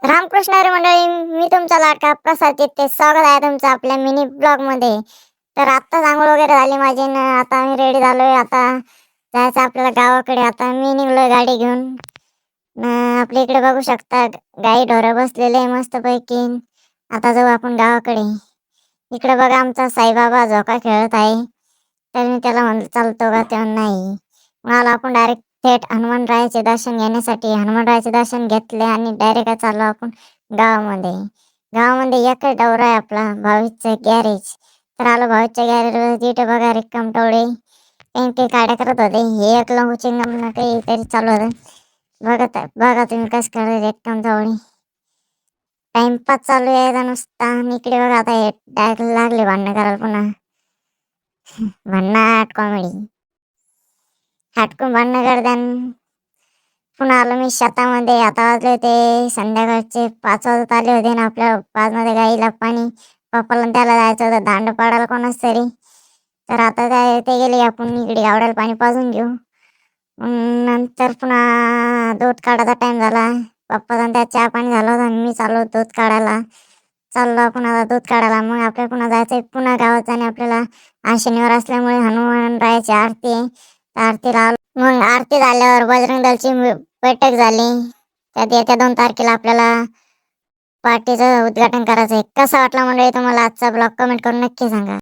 रामकृष्ण हरी मंडळी, मी तुमचा लाडका प्रसाद चित्ते. स्वागत आहे तुमचं आपल्या मिनी ब्लॉग मध्ये. तर आत्ताच आंघोळ वगैरे झाली माझी न आता मी रेडी झालोय. आता जायचं आपल्याला गावाकडे. आता मी निघलोय गाडी घेऊन. आपल्या इकडे बघू शकता गाई ढोरं बसलेले मस्त पैकी. आता जाऊ आपण गावाकडे. इकडे बघा आमचा साईबाबा झोका खेळत आहे. तर मी त्याला म्हणलं चालतो का, तेव्हा नाही म्हणाला. आपण डायरेक्ट थेट हनुमानरायाचे दर्शन घेण्यासाठी हनुमानरायाचे दर्शन घेतले आणि डायरेक्ट चाललो आपण गावामध्ये. गावामध्ये एकच डवरा आहे आपला, भाऊचं गॅरेज. तर आलो भाऊच्या गॅरेजवर. तिथे बघा रिक्काम टवळे ते काड्या करत होते. हे एक लंगू चिंगम काहीतरी चालू होतं. बघा तुम्ही कसं करत रिक्काम टवळे. टाइमपास चालू आहे नुसता. आणि इकडे बघा आता हे डायरेक्ट लागले भांडणं करायला पुन्हा. भन्नाट कॉमेडी. हटकून भांडणं करत्यान. पुन्हा आलो मी शेतामध्ये. आता वाजले होते संध्याकाळचे 5 वाजत आले होते ना. आपल्या 5 मध्ये गाईला पाणी, पप्पाला आणि त्याला जायचं होतं दांड पाडायला कोणाच तरी. तर आता ते गेले. आपण इकडे गावड्याला पाणी पाजून घेऊ. मग नंतर पुन्हा दूध काढायचा टाइम झाला. पप्पाचा आणि त्यात चहा पाणी झालं होतं आणि मी चाललो दूध काढायला. चाललो आपण आता दूध काढायला. मग आपल्याला पुन्हा जायचंय पुन्हा गावात. आणि आपल्याला आज शनिवार असल्यामुळे हनुमान रायाची आरती आहे. आरतीला आलो. मग आरती झाल्यावर बजरंग दलची बैठक झाली. त्यात येत्या 2 तारखेला आपल्याला पार्टीचं उद्घाटन करायचं आहे. कसा वाटला मंडळी तुम्हाला आजचा ब्लॉग, कमेंट करून नक्की सांगा.